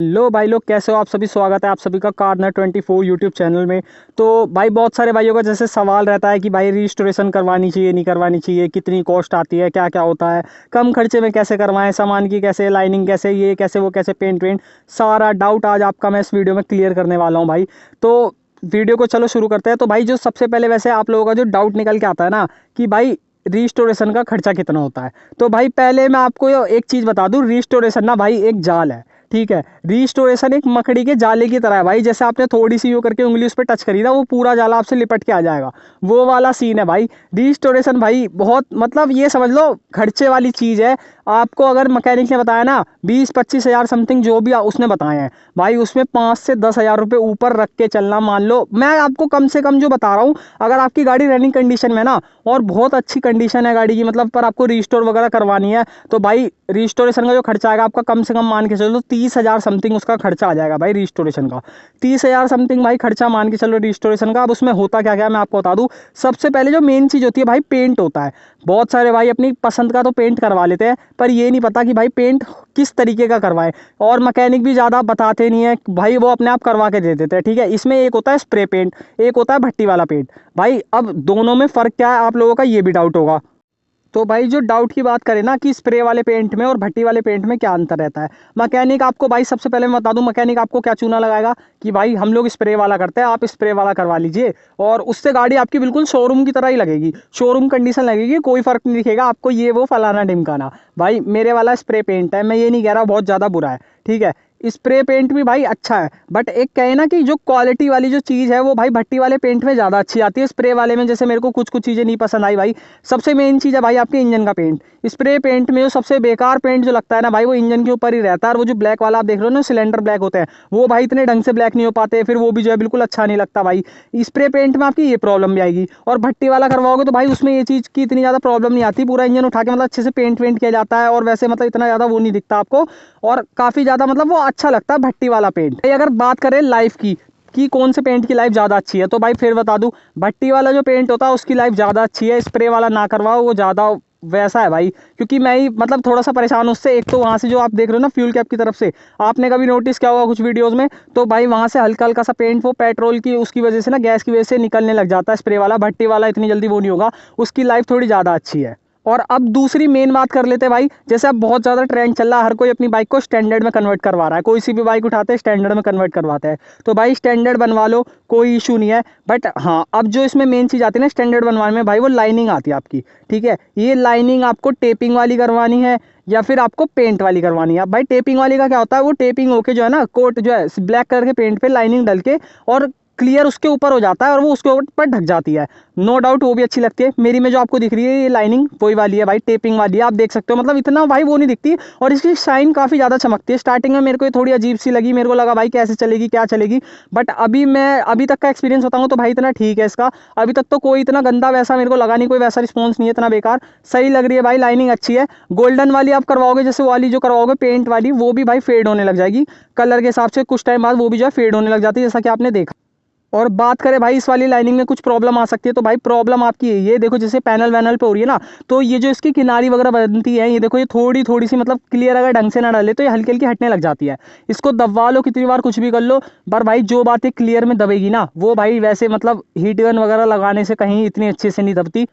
लो भाई लोग, कैसे हो आप सभी। स्वागत है आप सभी का कार्नर 24 यूट्यूब चैनल में। तो भाई बहुत सारे भाइयों का जैसे सवाल रहता है कि भाई रजिस्ट्रेशन करवानी चाहिए नहीं करवानी चाहिए, कितनी कॉस्ट आती है, क्या क्या होता है, कम खर्चे में कैसे करवाएं, सामान की कैसे, लाइनिंग कैसे, ये कैसे वो कैसे, पेंट वेंट, सारा डाउट आज आपका मैं इस वीडियो में क्लियर करने वाला हूँ भाई। तो वीडियो को चलो शुरू करते हैं। तो भाई जो सबसे पहले वैसे आप लोगों का जो डाउट निकल के आता है ना कि भाई रिस्टोरेशन का खर्चा कितना होता है। तो भाई पहले मैं आपको एक चीज़ बता दूं, रिस्टोरेशन ना भाई एक जाल है, ठीक है। रिस्टोरेशन एक मकड़ी के जाले की तरह है भाई। जैसे आपने थोड़ी सी यूँ करके उंगली उस पर टच करी ना, वो पूरा जाला आपसे लिपट के आ जाएगा, वो वाला सीन है भाई। रिस्टोरेशन भाई बहुत मतलब ये समझ लो खर्चे वाली चीज़ है। आपको अगर मैकेनिक ने बताया ना 20-25 हज़ार समथिंग जो भी उसने बताए हैं भाई, उसमें 5 से 10 हज़ार रुपये ऊपर रख के चलना। मान लो मैं आपको कम से कम जो बता रहा हूँ, अगर आपकी गाड़ी रनिंग कंडीशन में ना और बहुत अच्छी कंडीशन है गाड़ी की, मतलब पर आपको रिस्टोर वगैरह करवानी है, तो भाई रिस्टोरेशन का जो खर्चा आएगा आपका कम से कम मान के चलो 30 हज़ार समथिंग उसका खर्चा आ जाएगा भाई रिस्टोरेशन का। 30 हज़ार समथिंग भाई खर्चा मान के चलो रिस्टोरेशन का। अब उसमें होता क्या क्या मैं आपको बता दूं। सबसे पहले जो मेन चीज़ होती है भाई पेंट होता है। बहुत सारे भाई अपनी पसंद का तो पेंट करवा लेते हैं, पर ये नहीं पता कि भाई पेंट किस तरीके का करवाएं। और मैकेनिक भी ज़्यादा बताते नहीं है भाई, वो अपने आप करवा के दे देते हैं, ठीक है। इसमें एक होता है स्प्रे पेंट, एक होता है भट्टी वाला पेंट। भाई अब दोनों में फ़र्क क्या है आप लोगों का ये भी डाउट होगा। तो भाई जो डाउट की बात करें ना कि स्प्रे वाले पेंट में और भट्टी वाले पेंट में क्या अंतर रहता है। मैकेनिक आपको भाई सबसे पहले मैं बता दूं, मैकेनिक आपको क्या चूना लगाएगा कि भाई हम लोग स्प्रे वाला करते हैं, आप स्प्रे वाला करवा लीजिए, और उससे गाड़ी आपकी बिल्कुल शोरूम की तरह ही लगेगी, शोरूम कंडीशन लगेगी, कोई फर्क नहीं दिखेगा आपको ये वो फलाना ढिमकाना। भाई मेरे वाला स्प्रे पेंट है, मैं ये नहीं कह रहा बहुत ज़्यादा बुरा है, ठीक है। स्प्रे पेंट भी भाई अच्छा है, बट एक कहे ना कि जो क्वालिटी वाली जो चीज़ है वो भाई भट्टी वाले पेंट में ज़्यादा अच्छी आती है। स्प्रे वाले में जैसे मेरे को कुछ कुछ चीज़ें नहीं पसंद आई भाई। सबसे मेन चीज़ है भाई आपके इंजन का पेंट। स्प्रे पेंट में जो सबसे बेकार पेंट जो लगता है ना भाई, वो इंजन के ऊपर ही रहता है। और वो जो ब्लैक वाला आप देख रहे हो ना, सिलेंडर ब्लैक होते हैं, वो भाई इतने ढंग से ब्लैक नहीं हो पाते, फिर वो भी जो है बिल्कुल अच्छा नहीं लगता भाई। स्प्रे पेंट में आपकी ये प्रॉब्लम भी आएगी। और भट्टी वाला करवाओगे तो भाई उसमें ये चीज़ की इतनी ज़्यादा प्रॉब्लम नहीं आती, पूरा इंजन उठा के मतलब अच्छे से पेंट वेंट किया जाता है, और वैसे मतलब इतना ज़्यादा वो नहीं दिखता आपको, और काफ़ी ज़्यादा मतलब वो अच्छा लगता है भट्टी वाला पेंट। भाई अगर बात करें लाइफ की कि कौन से पेंट की लाइफ ज़्यादा अच्छी है, तो भाई फिर बता दूं, भट्टी वाला जो पेंट होता है उसकी लाइफ ज़्यादा अच्छी है। स्प्रे वाला ना करवाओ, वो ज़्यादा वैसा है भाई। क्योंकि मैं ही मतलब थोड़ा सा परेशान हूं उससे। एक तो वहाँ से जो आप देख रहे हो ना फ्यूल कैप की तरफ से, आपने कभी नोटिस किया होगा कुछ वीडियोस में, तो भाई वहाँ से हल्का हल्का सा पेंट वो पेट्रोल की उसकी वजह से ना, गैस की वजह से निकलने लग जाता है स्प्रे वाला। भट्टी वाला इतनी जल्दी वो नहीं होगा, उसकी लाइफ थोड़ी ज़्यादा अच्छी है। और अब दूसरी मेन बात कर लेते हैं भाई। जैसे अब बहुत ज़्यादा ट्रेंड चल रहा है, हर कोई अपनी बाइक को स्टैंडर्ड में कन्वर्ट करवा रहा है, कोई सी भी बाइक उठाते हैं स्टैंडर्ड में कन्वर्ट करवाते हैं। तो भाई स्टैंडर्ड बनवा लो, कोई इशू नहीं है। बट हाँ, अब जो इसमें मेन चीज़ आती है ना स्टैंडर्ड बनवाने में भाई, वो लाइनिंग आती है आपकी, ठीक है। ये लाइनिंग आपको टेपिंग वाली करवानी है या फिर आपको पेंट वाली करवानी है। भाई टेपिंग वाली का क्या होता है, वो टेपिंग होके जो है ना, कोट जो है ब्लैक कलर के पेंट पे लाइनिंग डल के और क्लियर उसके ऊपर हो जाता है, और वो उसके ऊपर ढक जाती है। नो डाउट वो भी अच्छी लगती है। मेरी में जो आपको दिख रही है ये लाइनिंग वही वाली है भाई, टेपिंग वाली है, आप देख सकते हो। मतलब इतना भाई वो नहीं दिखती, और इसकी शाइन काफ़ी ज़्यादा चमकती है। स्टार्टिंग में मेरे को ये थोड़ी अजीब सी लगी, मेरे को लगा भाई कैसे चलेगी क्या चलेगी, बट अभी तक का एक्सपीरियंस बताऊँ तो भाई इतना ठीक है इसका। अभी तक तो कोई इतना गंदा वैसा मेरे को लगा नहीं, कोई वैसा रिस्पॉन्स नहीं है इतना बेकार, सही लग रही है भाई, लाइनिंग अच्छी है। गोल्डन वाली आप करवाओगे, जैसे वाली जो करवाओगे पेंट वाली, वो भी भाई फेड होने लग जाएगी कलर के हिसाब से, कुछ टाइम बाद वो भी जो है फेड होने लग जाती है, जैसा कि आपने देखा। और बात करें भाई इस वाली लाइनिंग में कुछ प्रॉब्लम आ सकती है, तो भाई प्रॉब्लम आपकी ये देखो, जैसे पैनल वैनल पे हो रही है ना, तो ये जो इसकी किनारी वगैरह बनती है, ये देखो ये थोड़ी थोड़ी सी मतलब क्लियर अगर ढंग से ना डाले तो ये हल्की हल्की हटने लग जाती है। इसको दबा लो कितनी बार कुछ भी कर लो, पर भाई जो बातें क्लियर में दबेगी ना, वो भाई वैसे मतलब हीट गन वगैरह लगाने से कहीं इतनी अच्छे से नहीं दबती।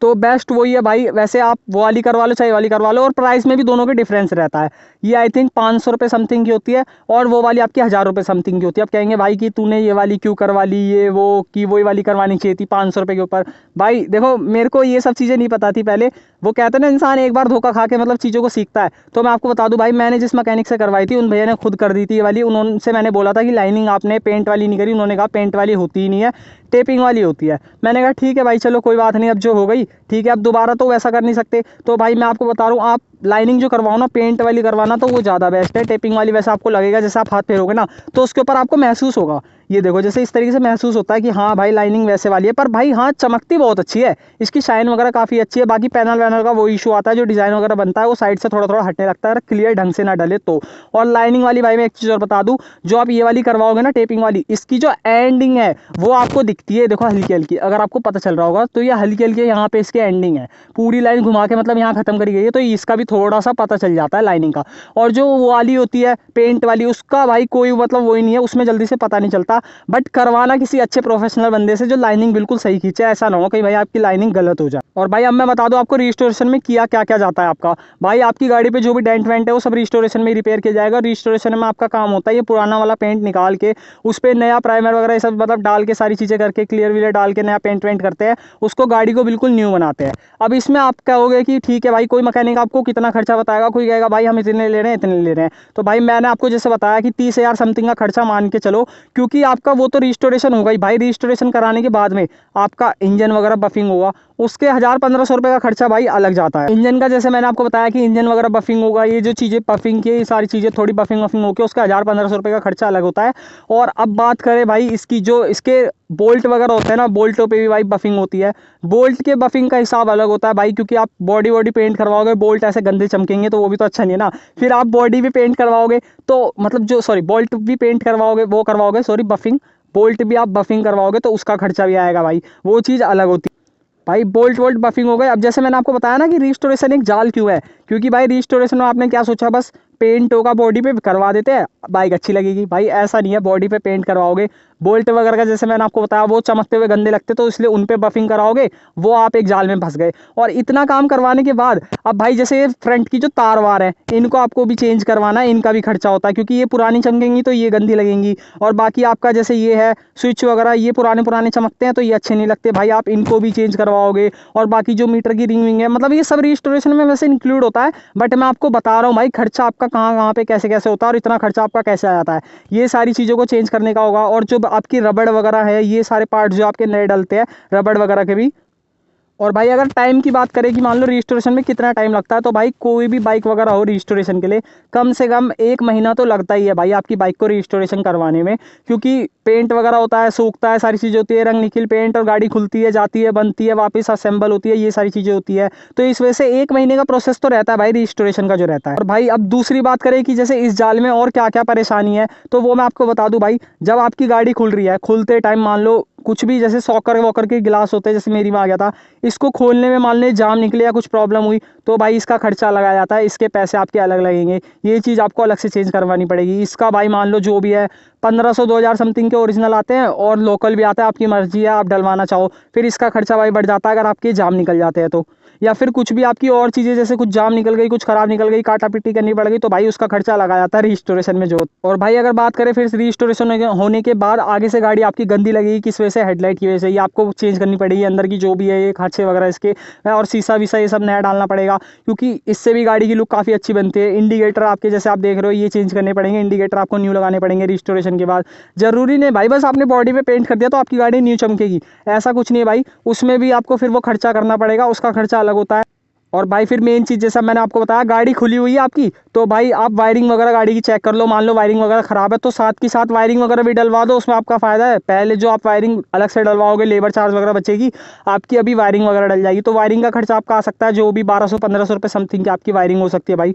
तो बेस्ट वही है भाई। वैसे आप वो वाली करवा लो चाहे वाली करवा लो, और प्राइस में भी दोनों के डिफरेंस रहता है। ये आई थिंक 500 रुपये समथिंग की होती है, और वो वाली आपकी 1000 रुपये समथिंग की होती है। आप कहेंगे भाई कि तूने ये वाली क्यों करवा ली, ये वो कि वही वाली करवानी चाहिए थी 500 रुपये के ऊपर। भाई देखो मेरे को ये सब चीज़ें नहीं पता थी पहले। वो कहते हैं ना इंसान एक बार धोखा खा के मतलब चीज़ों को सीखता है। तो मैं आपको बता दूं भाई, मैंने जिस मैकेनिक से करवाई थी उन भैया ने खुद कर दी थी ये वाली। उनसे मैंने बोला था कि लाइनिंग आपने पेंट वाली नहीं करी, उन्होंने कहा पेंट वाली होती ही नहीं है, टेपिंग वाली होती है। मैंने कहा ठीक है भाई चलो कोई बात नहीं, अब जो हो गई ठीक है, अब दोबारा तो वैसा कर नहीं सकते। तो भाई मैं आपको बता रहा हूँ, आप लाइनिंग जो करवाओ ना पेंट वाली करवाना, तो वो ज़्यादा बेस्ट है। टेपिंग वाली वैसे आपको लगेगा जैसे आप हाथ फेरोगे ना, तो उसके ऊपर आपको महसूस होगा, ये देखो जैसे इस तरीके से महसूस होता है कि हाँ भाई लाइनिंग वैसे वाली है। पर भाई हाँ, चमकती बहुत अच्छी है, इसकी शाइन वगैरह काफ़ी अच्छी है। बाकी पैनल वैनल का वो इशू आता है, जो डिज़ाइन वगैरह बनता है वो साइड से थोड़ा थोड़ा हटने लगता है, क्लियर ढंग से ना डले तो। और लाइनिंग वाली भाई मैं एक चीज़ और बता दूँ, जो आप ये वाली करवाओगे ना टेपिंग वाली, इसकी जो एंडिंग है वो आपको दिखती है, देखो हल्की हल्की, अगर आपको पता चल रहा होगा तो ये हल्की हल्की यहाँ पे इसकी एंडिंग है, पूरी लाइन घुमा के मतलब यहाँ खत्म करी गई है। तो इसका भी थोड़ा सा पता चल जाता है लाइनिंग का। और जो वो वाली होती है पेंट वाली, उसका भाई कोई मतलब वही नहीं है, उसमें जल्दी से पता नहीं चलता। बट करवाना किसी अच्छे प्रोफेशनल बंदे से जो लाइनिंग बिल्कुल सही खींचे, ऐसा ना हो कि भाई आपकी लाइनिंग गलत हो जाए। और भाई अब मैं बता दूं आपको रिस्टोरेशन में किया क्या क्या जाता है आपका। भाई आपकी गाड़ी पे जो भी डेंट वेंट है वो सब रिस्टोरेशन में रिपेयर किया जाएगा। रिस्टोरेशन में आपका काम होता है ये पुराना वाला पेंट निकाल के उस पर नया प्राइमर वगैरह ये सब मतलब डाल के सारी चीज़ें करके क्लियर विलियर डाल के नया पेंट वेंट करते हैं, उसको गाड़ी को बिल्कुल न्यू बनाते हैं। अब इसमें आप कहोगे कि ठीक है भाई, कोई मैकेनिक आपको कितना खर्चा बताएगा, कोई कहेगा भाई हम इतने ले रहे हैं इतने ले रहे हैं। तो भाई मैंने आपको जैसे बताया कि 30,000 समथिंग का खर्चा मान के चलो, क्योंकि आपका वो तो रिस्टोरेशन होगा ही भाई। रिस्टोरेशन कराने के बाद में आपका इंजन वगैरह बफिंग होगा, उसके 1,000-1,500 रुपये का खर्चा भाई अलग जाता है। इंजन का जैसे मैंने आपको बताया कि इंजन वगैरह बफिंग होगा, ये जो चीज़ें बफिंग की, ये सारी चीज़ें थोड़ी बफिंग वफिंग होकर उसका 1,000-1,500 रुपये का खर्चा अलग होता है। और अब बात करें भाई इसकी, जो इसके बोल्ट वगैरह होते हैं ना, बोल्टों पे भी भाई बफिंग होती है। बोल्ट के बफिंग का हिसाब अलग होता है भाई, क्योंकि आप बॉडी वॉडी पेंट करवाओगे, बोल्ट ऐसे गंदे चमकेंगे तो वो भी तो अच्छा नहीं है ना। फिर आप बॉडी भी पेंट करवाओगे तो मतलब जो सॉरी बोल्ट भी पेंट करवाओगे, वो करवाओगे सॉरी बफिंग, बोल्ट भी आप बफिंग करवाओगे तो उसका खर्चा भी आएगा भाई, वो चीज़ अलग होती है। भाई बोल्ट वोल्ट बफिंग हो गए। अब जैसे मैंने आपको बताया ना कि रिस्टोरेशन एक जाल क्यों है, क्योंकि भाई रिस्टोरेशन में आपने क्या सोचा बस पेंट होगा बॉडी पे करवा देते हैं बाइक अच्छी लगेगी, भाई ऐसा नहीं है। बॉडी पे पेंट करवाओगे, बोल्ट वगैरह का जैसे मैंने आपको बताया वो चमकते हुए गंदे लगते तो इसलिए उन पे बफिंग कराओगे, वो आप एक जाल में फंस गए। और इतना काम करवाने के बाद अब भाई जैसे ये फ्रंट की जो तार वार है इनको आपको भी चेंज करवाना है, इनका भी खर्चा होता है, क्योंकि ये पुरानी चमकेंगी तो ये गंदी लगेंगी। और बाकी आपका जैसे ये है स्विच वगैरह, ये पुराने पुराने चमकते हैं तो ये अच्छे नहीं लगते भाई, आप इनको भी चेंज करवाओगे। और बाकी जो मीटर की रिंग विंग है, मतलब ये सब रिस्टोरेशन में वैसे इंक्लूड होता है। बट मैं आपको बता रहा हूँ भाई खर्चा आपका कहाँ कहाँ पे कैसे कैसे होता है और इतना खर्चा आपका कैसे आ जाता है, ये सारी चीज़ों को चेंज करने का होगा। और जो आपकी रबड़ वगैरह है, ये सारे पार्ट जो आपके नए डलते हैं रबड़ वगैरह के भी। और भाई अगर टाइम की बात करें कि मान लो रिस्टोरेशन में कितना टाइम लगता है, तो भाई कोई भी बाइक वगैरह हो रिस्टोरेशन के लिए कम से कम 1 महीना तो लगता ही है भाई आपकी बाइक को रिस्टोरेशन करवाने में। क्योंकि पेंट वगैरह होता है, सूखता है, सारी चीज़ें होती है, रंग निखिल पेंट, और गाड़ी खुलती है, जाती है, बनती है, वापस असेंबल होती है, ये सारी चीज़ें होती है। तो इस वजह से 1 महीने का प्रोसेस तो रहता है भाई रिस्टोरेशन का जो रहता है। और भाई अब दूसरी बात करें कि जैसे इस जाल में और क्या क्या परेशानी है, तो वो मैं आपको बता दूं भाई। जब आपकी गाड़ी खुल रही है, खुलते टाइम मान लो कुछ भी जैसे सॉकर वॉकर के गिलास होते हैं, जैसे मेरी में आ गया था, इसको खोलने में मान लो जाम निकले या कुछ प्रॉब्लम हुई तो भाई इसका खर्चा लगाया जाता है, इसके पैसे आपके अलग लगेंगे, ये चीज़ आपको अलग से चेंज करवानी पड़ेगी। इसका भाई मान लो जो भी है 1,500-2,000 समथिंग के ओरिजिनल आते हैं और लोकल भी आता है, आपकी मर्जी है आप डलवाना चाहो। फिर इसका खर्चा भाई बढ़ जाता है अगर आपके जाम निकल जाते हैं तो, या फिर कुछ भी आपकी और चीज़ें जैसे कुछ जाम निकल गई, कुछ खराब निकल गई, काटा पिट्टी करनी पड़ गई, तो भाई उसका खर्चा लगा जाता है रिस्टोरेशन में जो। और भाई अगर बात करें फिर रिस्टोरेशन होने के बाद आगे से गाड़ी आपकी गंदी लगेगी, किस वजह से, हेडलाइट की वजह से, ये आपको चेंज करनी पड़ेगी अंदर की जो भी है ये खांचे वगैरह इसके, और शीशा वीसा ये सब नया डालना पड़ेगा, क्योंकि इससे भी गाड़ी की लुक काफ़ी अच्छी बनती है। इंडिकेटर आपके जैसे आप देख रहे हो ये चेंज करने पड़ेंगे, इंडिकेटर आपको न्यू लगाने पड़ेंगे रिस्टोरेशन के बाद। जरूरी नहीं भाई बस आपने बॉडी पे पेंट कर दिया तो आपकी गाड़ी न्यू चमकेगी, ऐसा कुछ नहीं है भाई, उसमें भी आपको फिर वो खर्चा करना पड़ेगा, उसका खर्चा अलग होता है। और भाई फिर मेन चीज़ जैसा मैंने आपको बताया, गाड़ी खुली हुई है आपकी तो भाई आप वायरिंग वगैरह गाड़ी की चेक कर लो, मान लो वायरिंग वगैरह ख़राब है तो साथ की साथ वायरिंग वगैरह भी डलवा दो, उसमें आपका फ़ायदा है। पहले जो आप वायरिंग अलग से डलवाओगे लेबर चार्ज वगैरह बचेगी आपकी, अभी वायरिंग वगैरह डल जाएगी तो वायरिंग का खर्चा आपका आ सकता है जो भी 1,200-1,500 रुपये समथिंग की आपकी वायरिंग हो सकती है भाई।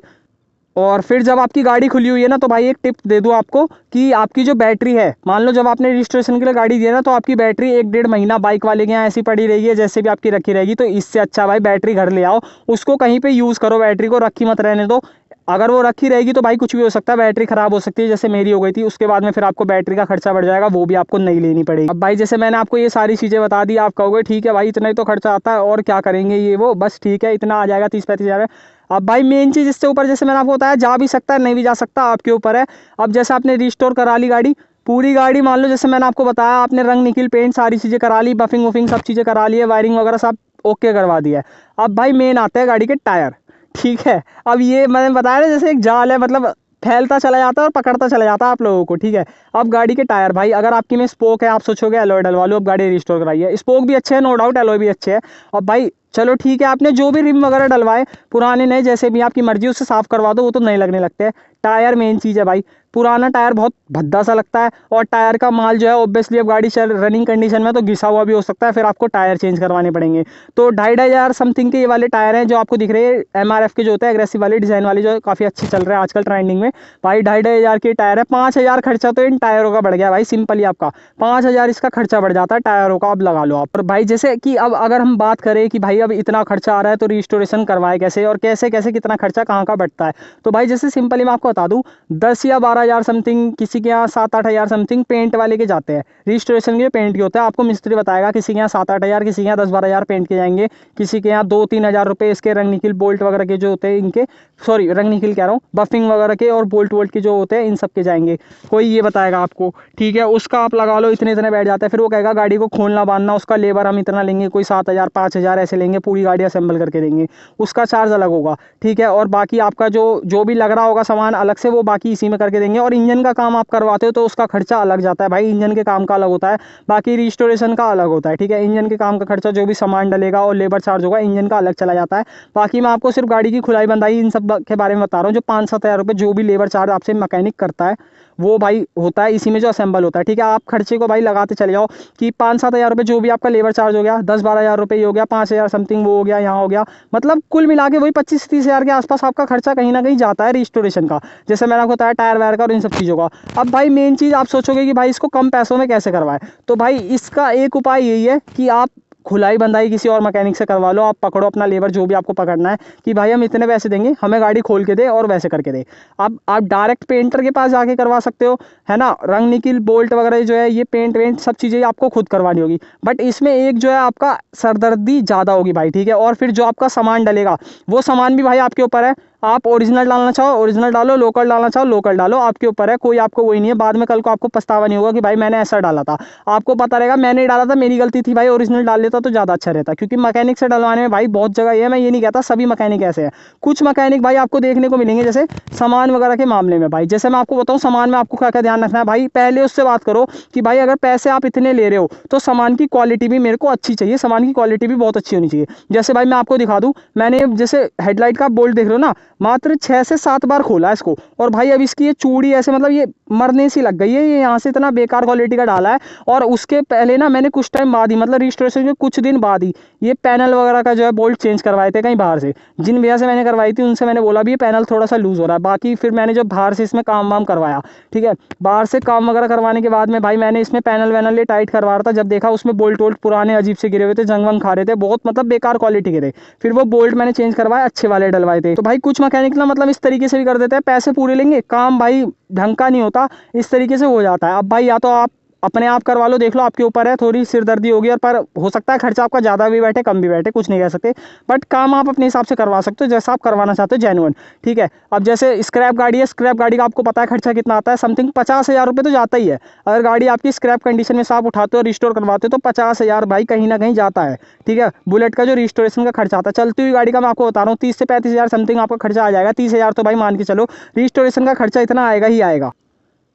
और फिर जब आपकी गाड़ी खुली हुई है ना, तो भाई एक टिप दे दूँ आपको कि आपकी जो बैटरी है, मान लो जब आपने रजिस्ट्रेशन के लिए गाड़ी दी है ना, तो आपकी बैटरी 1-1.5 महीना बाइक वाले के यहाँ ऐसी पड़ी रहेगी है जैसे भी आपकी रखी रहेगी। तो इससे अच्छा भाई बैटरी घर ले आओ, उसको कहीं पे यूज़ करो, बैटरी को रखी मत रहने दो। अगर वो रखी रहेगी तो भाई कुछ भी हो सकता है, बैटरी खराब हो सकती है जैसे मेरी हो गई थी, उसके बाद में फिर आपको बैटरी का खर्चा बढ़ जाएगा, वो भी आपको नहीं लेनी पड़ेगी। अब भाई जैसे मैंने आपको ये सारी चीज़ें बता दी, आप कहोगे ठीक है भाई इतना ही तो खर्चा आता है और क्या करेंगे ये वो, बस ठीक है इतना आ जाएगा 30-35 हज़ार। अब भाई मेन चीज़ इससे ऊपर जैसे मैंने आपको बताया, जा भी सकता है नहीं भी जा सकता, आपके ऊपर है। अब जैसे आपने रिस्टोर करा ली गाड़ी, पूरी गाड़ी मान लो जैसे मैंने आपको बताया, आपने रंग निकिल पेंट सारी चीज़ें करा ली, बफिंग वफिंग सब चीज़ें करा ली है, वायरिंग वगैरह सब ओके करवा दिया है। अब भाई मेन आते हैं गाड़ी के टायर, ठीक है। अब ये मैंने बताया ना जैसे एक जाल है, मतलब फैलता चला जाता है और पकड़ता चला जाता है आप लोगों को, ठीक है। अब गाड़ी के टायर भाई, अगर आपकी में स्पोक है, आप सोचोगे एलॉय डलवा लो, अब गाड़ी रिस्टोर कराई है, स्पोक भी अच्छे हैं नो डाउट, एलॉय भी अच्छे है। अब भाई चलो ठीक है, आपने जो भी रिम वगैरह डलवाए पुराने नए जैसे भी आपकी मर्जी, उससे साफ़ करवा दो, वो तो नए लगने लगते हैं। टायर मेन चीज़ है भाई। पुराना टायर बहुत भद्दा सा लगता है, और टायर का माल जो है ऑब्वियसली अब गाड़ी चल रनिंग कंडीशन में तो घिसा हुआ भी हो सकता है, फिर आपको टायर चेंज करवाने पड़ेंगे। तो 2,500 समथिंग के ये वाले टायर हैं जो आपको दिख रहे हैं, MRF के जो होते हैं एग्रेसिव वाले डिज़ाइन वाले, जो काफ़ी अच्छे चल रहे हैं आजकल ट्रेंडिंग में भाई। 2,500 के टायर है। 5,000 खर्चा तो इन टायरों का बढ़ गया भाई, सिंपली आपका 5,000 इसका खर्चा बढ़ जाता है टायरों का, अब लगा लो आप। और भाई जैसे कि अब अगर हम बात करें कि भाई अब इतना खर्चा आ रहा है तो रिस्टोरेशन करवाए कैसे, और कैसे कैसे कितना खर्चा कहाँ का बढ़ता है, तो भाई जैसे सिंपली मैं आपको बता दूँ, 10 या 12,000 समथिंग, किसी के यहाँ 7-8 हज़ार समथिंग पेंट वाले के जाते हैं। रजिस्ट्रेशन के पेंट के होता है, आपको मिस्त्री बताएगा, किसी के यहाँ 7-8 हज़ार, किसी के यहाँ 10-12 हज़ार पेंट के जाएंगे, किसी के यहाँ 2-3 हज़ार रुपये इसके रंग निकिल बोल्ट वगैरह के जो होते हैं इनके, सॉरी रंग निकिल कह रहा हूँ, बफिंग वगैरह के और बोल्ट वोल्ट के जो होते हैं इन सब के जाएंगे। कोई ये बताएगा आपको, ठीक है, उसका आप लगा लो इतने इतने बैठ जाते हैं। फिर वो कहेगा गाड़ी को खोलना बांधना, उसका लेबर हम इतना लेंगे, कोई 7,000 5,000 ऐसे लेंगे, पूरी गाड़ी असेंबल करके देंगे, उसका चार्ज अलग होगा, ठीक है। और बाकी आपका जो भी लग रहा होगा सामान अलग से, वो बाकी इसी में करके देंगे। और इंजन का काम आप करवाते हो तो उसका खर्चा अलग जाता है भाई, इंजन के काम का अलग होता है, बाकी रिस्टोरेशन का अलग होता है, ठीक है। इंजन के काम का खर्चा जो भी सामान डलेगा और लेबर चार्ज होगा इंजन का अलग चला जाता है। बाकी मैं आपको सिर्फ गाड़ी की खुलाई बंदाई इन सब के बारे में बता रहा हूँ। जो 5-7 हज़ार रुपये जो भी लेबर चार्ज आपसे मैकेनिक करता है वो भाई होता है इसी में जो असेंबल होता है, ठीक है। आप खर्चे को भाई लगाते चले जाओ कि 5-7 हज़ार रुपये जो भी आपका लेबर चार्ज हो गया, 10-12 हज़ार रुपये हो गया, 5,000 समथिंग वो हो गया, यहाँ हो गया, मतलब कुल मिला के वही 25-30 हज़ार के आसपास आपका खर्चा कहीं ना कहीं जाता है रिस्टोरेशन का, जैसे मैंने आपको बताया टायर वायर का और इन सब चीज़ों का। अब भाई मेन चीज़ आप सोचोगे कि भाई इसको कम पैसों में कैसे करवाए, तो भाई इसका एक उपाय यही है कि आप खुलाई बंदाई किसी और मैकेनिक से करवा लो। आप पकड़ो अपना लेबर जो भी आपको पकड़ना है कि भाई हम इतने पैसे देंगे, हमें गाड़ी खोल के दे और वैसे करके दे। अब आप डायरेक्ट पेंटर के पास जाके करवा सकते हो, है ना। रंग निकिल बोल्ट वगैरह जो है ये पेंट वेंट सब चीज़ें आपको खुद करवानी होगी, बट इसमें एक जो है आपका सरदर्दी ज़्यादा होगी भाई, ठीक है। और फिर जो आपका सामान डलेगा वो सामान भी भाई आपके ऊपर है, आप ओरिजिनल डालना चाहो ओरिजिनल डालो, लोकल डालना चाहो लोकल डालो, आपके ऊपर है, कोई आपको वही नहीं है। बाद में कल को आपको पछतावा नहीं होगा कि भाई मैंने ऐसा डाला था, आपको पता रहेगा मैंने डाला था, मेरी गलती थी भाई, ओरिजिनल डाल लेता तो ज़्यादा अच्छा रहता। क्योंकि मैकेनिक से डलवाने में भाई बहुत जगह है, मैं ये नहीं कहता सभी मैकेनिक ऐसे हैं, कुछ मैकेनिक भाई आपको देखने को मिलेंगे जैसे सामान वगैरह के मामले में भाई। जैसे मैं आपको बताऊँ सामान में आपको क्या क्या ध्यान रखना है भाई, पहले उससे बात करो कि भाई अगर पैसे आप इतने ले रहे हो तो सामान की क्वालिटी भी मेरे को अच्छी चाहिए, सामान की क्वालिटी भी बहुत अच्छी होनी चाहिए। जैसे भाई मैं आपको दिखा दूँ, मैंने जैसे हेडलाइट का बोल्ट देख रहे हो ना, मात्र 6 से 7 बार खोला है इसको, और भाई अब इसकी ये चूड़ी ऐसे मतलब ये मरने सी लग गई है, ये यहाँ से इतना बेकार क्वालिटी का डाला है। और उसके पहले ना मैंने कुछ टाइम बाद ही, मतलब रजिस्ट्रेशन के कुछ दिन बाद ही ये पैनल वगैरह का जो है बोल्ट चेंज करवाए थे कहीं बाहर से, जिन भैया से मैंने करवाई थी उनसे मैंने बोला भी ये पैनल थोड़ा सा लूज़ हो रहा है। बाकी फिर मैंने जो बाहर से इसमें काम वाम करवाया, ठीक है, बाहर से काम वगैरह करवाने के बाद में भाई मैंने इसमें पैनल वैनल ये टाइट करवा रहा था, जब देखा उसमें बोल्ट वोल्ट पुराने अजीब से गिरे हुए थे, जंग वंग खा रहे थे, बहुत मतलब बेकार क्वालिटी के थे। फिर वो बोल्ट मैंने चेंज करवाए, अच्छे वाले डलवाए थे। तो भाई कुछ मैकेनिक ना मतलब इस तरीके से भी कर देते हैं, पैसे पूरे लेंगे, काम भाई ढंग का नहीं होता, इस तरीके से हो जाता है। अब भाई या तो आप अपने आप करवा लो, देख लो आपके ऊपर है, थोड़ी सिरदर्दी होगी और पर हो सकता है खर्चा आपका ज़्यादा भी बैठे कम भी बैठे, कुछ नहीं कह सकते, बट काम आप अपने हिसाब से करवा सकते हो जैसा आप करवाना चाहते हो, जेन्युइन, ठीक है। अब जैसे स्क्रैप गाड़ी है, स्क्रैप गाड़ी का आपको पता है खर्चा कितना आता है, समथिंग 50,000 रुपये तो जाता ही है। अगर गाड़ी आपकी स्क्रैप कंडीशन में से आप उठाते हो रिस्टोर करवाते हो तो 50,000 भाई कहीं ना कहीं जाता है, ठीक है। बुलेट का जो रिस्टोरेशन का खर्चा आता है, चलती हुई गाड़ी का मैं आपको बता रहा हूँ 30 से 35,000 समथिंग आपका खर्चा आ जाएगा। 30,000 तो भाई मान के चलो रिस्टोरेशन का खर्चा इतना आएगा ही आएगा।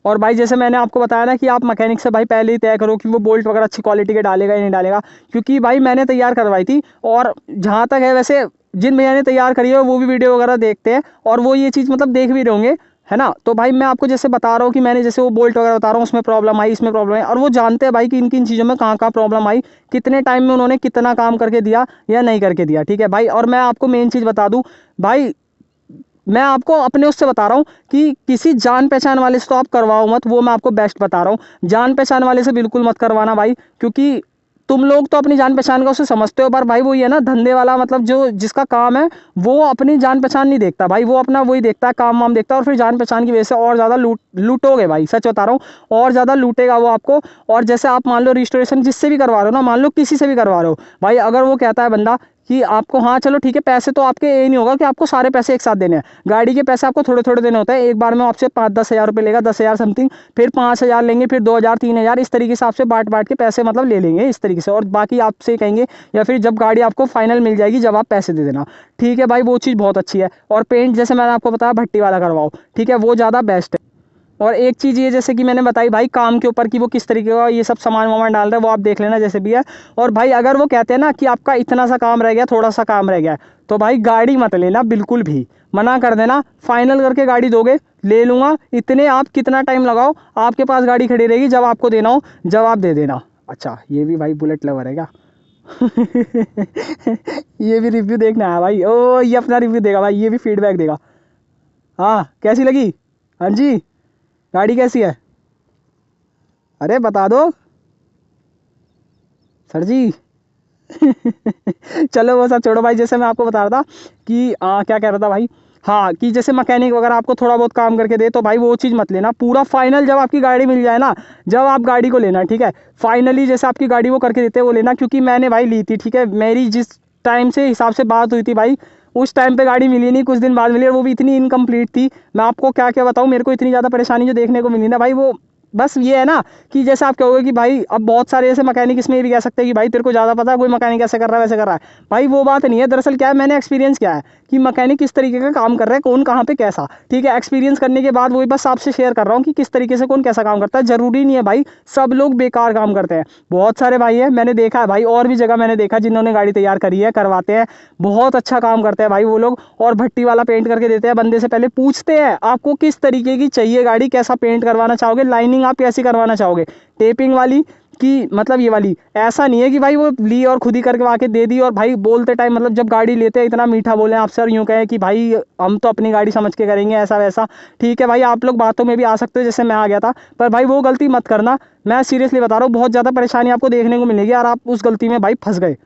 और भाई जैसे मैंने आपको बताया ना कि आप मैकेनिक से भाई पहले ही तय करो कि वो बोल्ट वगैरह अच्छी क्वालिटी के डालेगा या नहीं डालेगा, क्योंकि भाई मैंने तैयार करवाई थी, और जहाँ तक है वैसे जिन भैया ने तैयार करी है वो भी वीडियो वगैरह देखते हैं और वो ये चीज़ मतलब देख भी रहे होंगे, है ना। तो भाई मैं आपको जैसे बता रहा हूँ कि मैंने जैसे वो बोल्ट वगैरह बता रहा हूँ उसमें प्रॉब्लम आई, इसमें प्रॉब्लम आई, और वो जानते हैं भाई कि किन चीज़ों में कहाँ कहाँ प्रॉब्लम आई, कितने टाइम में उन्होंने कितना काम करके दिया या नहीं करके दिया, ठीक है भाई। और मैं आपको मेन चीज़ बता दूँ भाई, मैं आपको अपने उससे बता रहा हूँ कि किसी जान पहचान वाले से तो आप करवाओ मत, वो मैं आपको बेस्ट बता रहा हूँ। जान पहचान वाले से बिल्कुल मत करवाना भाई, क्योंकि तुम लोग तो अपनी जान पहचान का उसे समझते हो, पर भाई वो ये ना धंधे वाला, मतलब जो जिसका काम है वो अपनी जान पहचान नहीं देखता भाई, वो अपना वही देखता है, काम वाम देखता है, और फिर जान पहचान की वजह से और ज़्यादा लूटोगे भाई, सच बता रहा हूँ, और ज़्यादा लूटेगा वो आपको। और जैसे आप मान लो रजिस्ट्रेशन जिससे भी करवा रहे हो ना, मान लो किसी से भी करवा रहे हो भाई, अगर वो कहता है बंदा कि आपको हाँ चलो ठीक है, पैसे तो आपके ये नहीं होगा कि आपको सारे पैसे एक साथ देने हैं, गाड़ी के पैसे आपको थोड़े थोड़े देने होते हैं। एक बार में आपसे 5-10 हज़ार रुपये लेगा, 10 हज़ार समथिंग, फिर 5,000 लेंगे, फिर 2,000 3,000, इस तरीके से आपसे बांट बांट के पैसे मतलब ले लेंगे इस तरीके से, और बाकी आपसे कहेंगे या फिर जब गाड़ी आपको फाइनल मिल जाएगी जब आप पैसे दे देना, ठीक है भाई। वो चीज़ बहुत अच्छी है। और पेंट जैसे मैंने आपको बताया भट्टी वाला करवाओ, ठीक है, वो ज़्यादा बेस्ट है। और एक चीज़ ये जैसे कि मैंने बताई भाई काम के ऊपर कि वो किस तरीके का ये सब सामान वामान डाल रहे हैं, वो आप देख लेना जैसे भी है। और भाई अगर वो कहते हैं ना कि आपका इतना सा काम रह गया, थोड़ा सा काम रह गया, तो भाई गाड़ी मत लेना, बिल्कुल भी मना कर देना, फाइनल करके गाड़ी दोगे ले लूँगा, इतने आप कितना टाइम लगाओ, आपके पास गाड़ी खड़ी रहेगी, जब आपको देना हो जवाब दे देना। अच्छा ये भी भाई बुलेट लवर है क्या? ये भी रिव्यू देखना है भाई, ओ ये अपना रिव्यू देगा भाई, ये भी फीडबैक देगा। हाँ कैसी लगी? हाँ जी गाड़ी कैसी है? अरे बता दो सर जी। चलो वो सब छोड़ो भाई, जैसे मैं आपको बता रहा था कि क्या कह रहा था भाई, हाँ कि जैसे मैकेनिक वगैरह आपको थोड़ा बहुत काम करके दे तो भाई वो चीज़ मत लेना, पूरा फाइनल जब आपकी गाड़ी मिल जाए ना, जब आप गाड़ी को लेना, ठीक है, फाइनली जैसे आपकी गाड़ी वो करके देते हैं वो लेना। क्योंकि मैंने भाई ली थी, ठीक है, मेरी जिस टाइम से हिसाब से बात हुई थी भाई, उस टाइम पे गाड़ी मिली नहीं, कुछ दिन बाद मिली, और वो भी इतनी इनकम्प्लीट थी। मैं आपको क्या क्या बताऊँ, मेरे को इतनी ज़्यादा परेशानी जो देखने को मिली ना भाई, वो बस ये है ना कि जैसे आप कहोगे कि भाई अब बहुत सारे ऐसे मैकेनिक इसमें भी कह सकते हैं कि भाई तेरे को ज़्यादा पता है, कोई मैकेनिक ऐसे कर रहा है वैसे कर रहा है। भाई वो बात नहीं है, दरअसल क्या है, मैंने एक्सपीरियंस किया है कि मैकेनिक किस तरीके का काम कर रहा है, कौन कहाँ पे कैसा, ठीक है, एक्सपीरियंस करने के बाद वही बस आपसे शेयर कर रहा हूँ कि किस तरीके से कौन कैसा काम करता है। ज़रूरी नहीं है भाई सब लोग बेकार काम करते हैं, बहुत सारे भाई हैं, मैंने देखा है भाई, और भी जगह मैंने देखा जिन्होंने गाड़ी तैयार करी है, करवाते हैं, बहुत अच्छा काम करते हैं भाई वो लोग। और भट्टी वाला पेंट करके देते हैं, बंदे से पहले पूछते हैं आपको किस तरीके की चाहिए गाड़ी, कैसा पेंट करवाना चाहोगे, लाइनिंग आप कैसी करवाना चाहोगे, टेपिंग वाली कि मतलब ये वाली। ऐसा नहीं है कि भाई वो ली और खुद ही करके आके दे दी, और भाई बोलते टाइम मतलब जब गाड़ी लेते हैं इतना मीठा बोले आपसे और यूँ कहें कि भाई हम तो अपनी गाड़ी समझ के करेंगे ऐसा वैसा। ठीक है भाई आप लोग बातों में भी आ सकते हो जैसे मैं आ गया था, पर भाई वो गलती मत करना, मैं सीरियसली बता रहा हूँ, बहुत ज़्यादा परेशानी आपको देखने को मिलेगी और आप उस गलती में भाई फंस गए।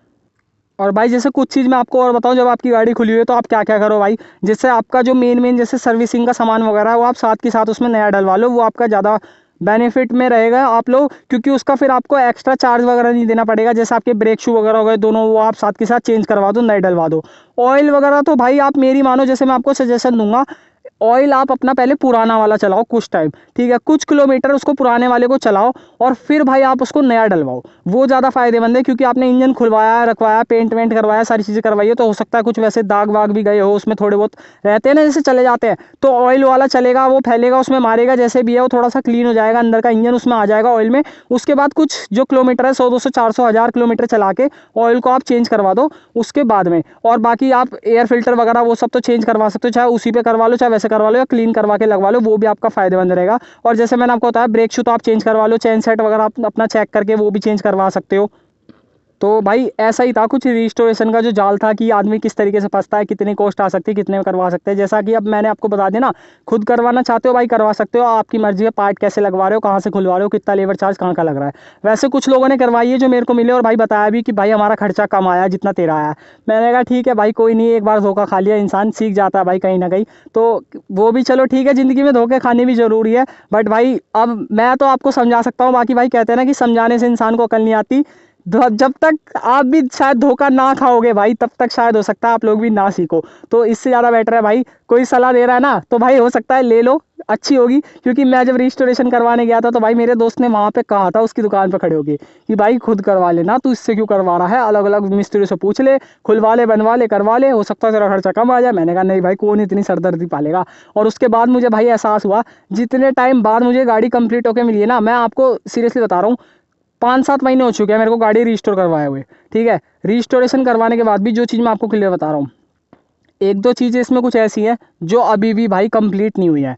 और भाई जैसे कुछ चीज़ मैं आपको और बताऊं, जब आपकी गाड़ी खुली हुई है तो आप क्या क्या करो भाई, जैसे आपका जो मेन जैसे सर्विसिंग का सामान वगैरह है वो आप साथ के साथ उसमें नया डलवा लो, वो आपका ज़्यादा बेनिफिट में रहेगा आप लोग, क्योंकि उसका फिर आपको एक्स्ट्रा चार्ज वगैरह नहीं देना पड़ेगा। जैसे आपके ब्रेक शू वगैरह हो गए दोनों, वो आप साथ के साथ चेंज करवा दो, नए डलवा दो। ऑयल वगैरह तो भाई आप मेरी मानो, जैसे मैं आपको सजेशन दूंगा, ऑयल आप अपना पहले पुराना वाला चलाओ कुछ टाइम, ठीक है, कुछ किलोमीटर उसको पुराने वाले को चलाओ और फिर भाई आप उसको नया डलवाओ, वो ज़्यादा फायदेमंद है। क्योंकि आपने इंजन खुलवाया रखवाया, पेंट वेंट करवाया, सारी चीज़ें करवाई है, तो हो सकता है कुछ वैसे दाग वाग भी गए हो उसमें, थोड़े बहुत रहते हैं ना जैसे चले जाते हैं, तो ऑयल वाला चलेगा, वो फैलेगा उसमें, मारेगा जैसे भी है, वो थोड़ा सा क्लीन हो जाएगा, अंदर का इंजन उसमें आ जाएगा ऑयल में। उसके बाद कुछ जो किलोमीटर है 100 200 400 1000 किलोमीटर चला के ऑयल को आप चेंज करवा दो उसके बाद में। और बाकी आप एयर फिल्टर वगैरह वो सब तो चेंज करवा सकते हो, चाहे उसी पे करवा लो, चाहे वैसे करवा लो, या क्लीन करवा के लगवा लो, वो भी आपका फायदेमंद रहेगा। और जैसे मैंने आपको बताया ब्रेक शू तो आप चेंज करवा लो, चेन सेट वगैरह आप अपना चेक करके वो भी चेंज करवा सकते हो। तो भाई ऐसा ही था कुछ रिस्टोरेशन का जो जाल था कि आदमी किस तरीके से फंसता है, कितनी कॉस्ट आ सकती है, कितने में करवा सकते हैं। जैसा कि अब मैंने आपको बता दिया ना, खुद करवाना चाहते हो भाई करवा सकते हो, आपकी मर्जी है, पार्ट कैसे लगवा रहे हो, कहाँ से खुलवा रहे हो, कितना लेबर चार्ज कहाँ का लग रहा है। वैसे कुछ लोगों ने करवाई है जो मेरे को मिले, और भाई बताया भी कि भाई हमारा खर्चा कम आया जितना तेरा आया। मैंने कहा ठीक है भाई कोई नहीं, एक बार धोखा खा लिया इंसान सीख जाता है भाई कहीं ना कहीं, तो वो भी चलो ठीक है, ज़िंदगी में धोखे खाने भी ज़रूरी है। बट भाई अब मैं तो आपको समझा सकता हूँ, बाकी भाई कहते हैं ना कि समझाने से इंसान को अकल नहीं आती, जब तक आप भी शायद धोखा ना खाओगे भाई तब तक शायद हो सकता है आप लोग भी ना सीखो। तो इससे ज़्यादा बेटर है भाई कोई सलाह दे रहा है ना तो भाई हो सकता है ले लो, अच्छी होगी। क्योंकि मैं जब रिस्टोरेशन करवाने गया था तो भाई मेरे दोस्त ने वहाँ पे कहा था उसकी दुकान पे खड़े होके कि भाई खुद करवा लेना, तू इससे क्यों करवा रहा है, अलग अलग मिस्त्री से पूछ ले, खुलवा ले, बनवा ले, करवा ले, हो सकता है तेरा खर्चा कम आ जाए। मैंने कहा नहीं भाई कौन इतनी सरदर्दी पालेगा। और उसके बाद मुझे भाई एहसास हुआ, जितने टाइम बाद मुझे गाड़ी कंप्लीट होकर मिली है ना, मैं आपको सीरियसली बता रहा हूँ 5-7 महीने हो चुके हैं मेरे को गाड़ी रिस्टोर करवाए हुए, ठीक है। रिस्टोरेशन करवाने के बाद भी जो चीज़ मैं आपको क्लियर बता रहा हूँ, एक दो चीज़ें इसमें कुछ ऐसी हैं जो अभी भी भाई कंप्लीट नहीं हुई है,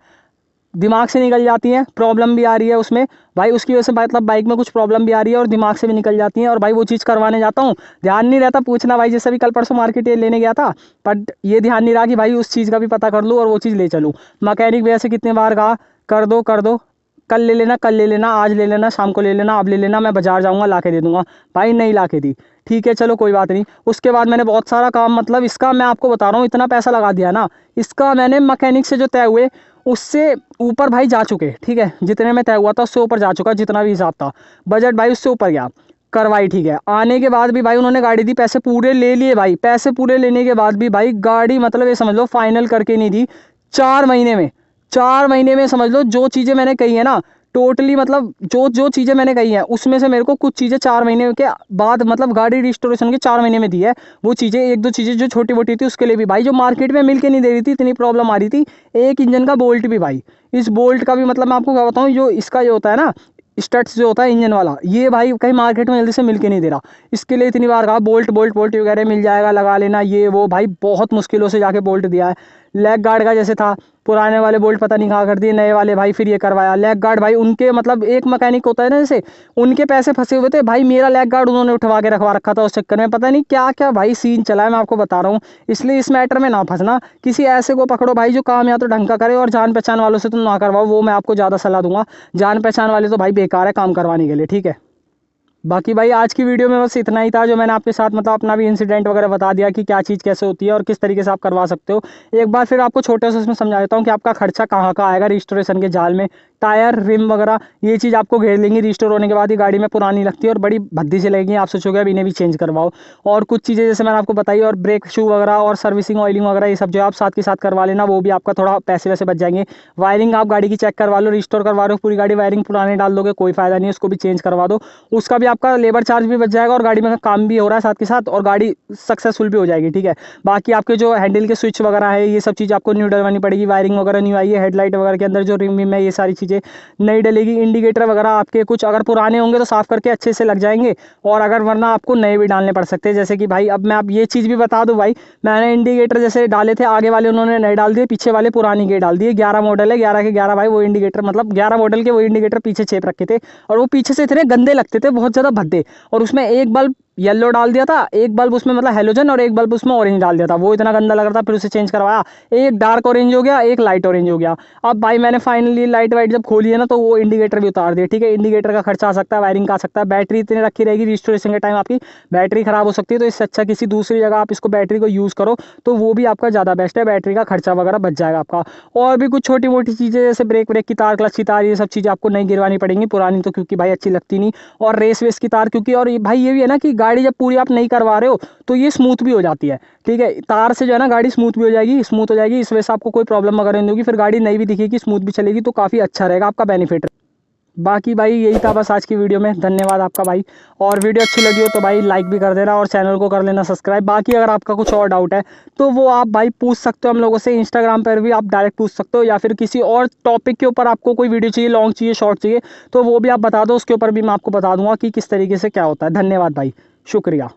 दिमाग से निकल जाती हैं, प्रॉब्लम भी आ रही है उसमें भाई, उसकी वजह से मतलब बाइक में कुछ प्रॉब्लम भी आ रही है और दिमाग से भी निकल जाती हैं। और भाई वो चीज़ करवाने जाता हूँ, ध्यान नहीं रहता पूछना भाई, जैसे भी कल परसों मार्केट लेने गया था, बट ये ध्यान नहीं रहा कि भाई उस चीज़ का भी पता कर लूँ और वो चीज़ ले चलूँ। मैकेनिक भैया से कितने बार कहा कर दो कर दो, कल ले लेना, कल ले लेना, आज ले लेना, शाम को ले लेना, अब ले लेना, मैं बाजार जाऊँगा ला के दे दूँगा। भाई नहीं ला के दी, ठीक है चलो कोई बात नहीं। उसके बाद मैंने बहुत सारा काम, मतलब इसका मैं आपको बता रहा हूँ इतना पैसा लगा दिया ना, इसका मैंने मैकेनिक से जो तय हुए उससे ऊपर भाई जा चुके, ठीक है, जितने में तय हुआ था उससे ऊपर जा चुका, जितना भी हिसाब था बजट भाई उससे ऊपर गया, करवाई, ठीक है। आने के बाद भी भाई उन्होंने गाड़ी दी, पैसे पूरे ले लिए भाई, पैसे पूरे लेने के बाद भी भाई गाड़ी मतलब ये समझ लो फाइनल करके नहीं दी, 4 महीने में, 4 महीने में समझ लो जो चीज़ें मैंने कही है ना टोटली मतलब जो जो चीज़ें मैंने कही हैं उसमें से मेरे को कुछ चीज़ें 4 महीने के बाद मतलब गाड़ी रिस्टोरेशन के 4 महीने में दी है। वो चीज़ें एक दो चीज़ें जो छोटी मोटी थी उसके लिए भी भाई, जो मार्केट में मिल के नहीं दे रही थी, इतनी प्रॉब्लम आ रही थी। एक इंजन का बोल्ट भी भाई, इस बोल्ट का भी मतलब मैं आपको क्या बताऊँ, जो इसका जो होता है ना स्टड्स जो होता है इंजन वाला, ये भाई कहीं मार्केट में जल्दी से मिल के नहीं दे रहा। इसके लिए इतनी बार कहा बोल्ट बोल्ट बोल्ट वगैरह मिल जाएगा, लगा लेना, ये वो भाई बहुत मुश्किलों से जाके बोल्ट दिया है। लेग गार्ड का जैसे था, पुराने वाले बोल्ट पता नहीं कहाँ कर दिए, नए वाले भाई फिर ये करवाया। लेग गार्ड भाई उनके मतलब एक मैकेनिक होता है ना जैसे, उनके पैसे फंसे हुए थे भाई, मेरा लेग गार्ड उन्होंने उठवा के रखवा रखा था उस चक्कर में, पता नहीं क्या क्या भाई सीन चला है, मैं आपको बता रहा हूँ। इसलिए इस मैटर में ना फंसना, किसी ऐसे को पकड़ो भाई जो काम या तो ढंग का करे, और जान पहचान वालों से तुम ना करवाओ, वो मैं आपको ज़्यादा सलाह दूंगा। जान पहचान वाले तो भाई बेकार है काम करवाने के लिए, ठीक है। बाकी भाई आज की वीडियो में बस इतना ही था, जो मैंने आपके साथ मतलब अपना भी इंसिडेंट वगैरह बता दिया कि क्या चीज़ कैसे होती है और किस तरीके से आप करवा सकते हो। एक बार फिर आपको छोटे से उसमें समझा देता हूँ कि आपका खर्चा कहाँ का आएगा रिस्टोरेशन के जाल में। टायर रिम वगैरह ये चीज़ आपको घेर लेंगी रिस्टोर होने के बाद, ही गाड़ी में पुरानी लगती है और बड़ी भद्दी से लगेगी, आप सोचोगे अब इन्हें भी चेंज करवाओ। और कुछ चीज़ें जैसे मैंने आपको बताई, और ब्रेक शू वगैरह और सर्विसिंग ऑयलिंग वगैरह ये सब जो आप साथ के साथ करवा लेना, वो भी आपका थोड़ा पैसे वैसे बच जाएंगे। वायरिंग आप गाड़ी की चेक करवा लो, रिस्टोर करवा लो पूरी गाड़ी, वायरिंग पुराने डाल दोगे कोई फायदा नहीं है, उसको भी चेंज करवा दो, उसका भी आपका लेबर चार्ज भी बच जाएगा और गाड़ी में काम भी हो रहा है साथ के साथ, और गाड़ी सक्सेसफुल भी हो जाएगी, ठीक है। बाकी आपके जो हैंडल के स्विच वगैरह है ये सब चीज़ आपको न्यू डलवानी पड़ेगी, वायरिंग वगैरह न्यू आई है, हेडलाइट वगैरह के अंदर जो रिम विम है ये सारी चीज़ें नई डलेगी, इंडिकेटर वगैरह आपके कुछ अगर पुराने होंगे तो साफ़ करके अच्छे से लग जाएंगे, और अगर वरना आपको नए भी डालने पड़ सकते हैं। जैसे कि भाई अब मैं आप ये चीज़ भी बता दूं भाई, मैंने इंडिकेटर जैसे डाले थे, आगे वाले उन्होंने नए डाल दिए, पीछे वाले पुरानी के डाल दिए। 11 मॉडल है, 11 के 11 भाई वो इंडिकेटर, मतलब 11 मॉडल के वो इंडिकेटर पीछे चेप रखे थे, और वो पीछे से इतने गंदे लगते थे, बहुत ज़्यादा भद्दे। और उसमें एक बल्ब येलो डाल दिया था, एक बल्ब उसमें मतलब हेलोजन, और एक बल्ब उसमें ऑरेंज डाल दिया था, वो इतना गंदा लग रहा था, फिर उसे चेंज करवाया, एक डार्क ऑरेंज हो गया, एक लाइट ऑरेंज हो गया। अब भाई मैंने फाइनली लाइट वाइट जब खोली है ना, तो वो इंडिकेटर भी उतार दिया, ठीक है। इंडिकेटर का खर्चा आ सकता है, वायरिंग का आ सकता है, बैटरी इतनी रखी रहेगी रिस्टोरेशन के टाइम आपकी बैटरी खराब हो सकती है, तो इससे अच्छा किसी दूसरी जगह आप इसको बैटरी को यूज़ करो, तो वो भी आपका ज़्यादा बेस्ट है, बैटरी का खर्चा वगैरह बच जाएगा आपका। और भी कुछ छोटी मोटी चीज़ें जैसे ब्रेक व्रेक की तार, क्लच की तार, ये सब चीज़ें आपको नहीं गिरवानी पड़ेंगी, पुरानी तो क्योंकि भाई अच्छी लगती नहीं। और रेस वेस की तार, क्योंकि और भाई ये भी है ना कि गाड़ी जब पूरी आप नहीं करवा रहे हो तो ये स्मूथ भी हो जाती है, ठीक है। तार से जो है ना गाड़ी स्मूथ भी हो जाएगी, स्मूथ हो जाएगी, इस वजह से आपको कोई प्रॉब्लम वगैरह नहीं होगी, फिर गाड़ी नई भी दिखेगी, स्मूथ भी चलेगी, तो काफ़ी अच्छा रहेगा, आपका बेनिफिट। बाकी भाई यही था बस आज की वीडियो में, धन्यवाद आपका भाई। और वीडियो अच्छी लगी हो तो भाई लाइक भी कर देना, और चैनल को कर लेना सब्सक्राइब। बाकी अगर आपका कुछ और डाउट है तो वो आप भाई पूछ सकते हो हम लोगों से, इंस्टाग्राम पर भी आप डायरेक्ट पूछ सकते हो, या फिर किसी और टॉपिक के ऊपर आपको कोई वीडियो चाहिए, लॉन्ग चाहिए, शॉर्ट चाहिए, तो वो भी आप बता दो, उसके ऊपर भी मैं आपको बता दूंगा कि किस तरीके से क्या होता है। धन्यवाद भाई, शुक्रिया।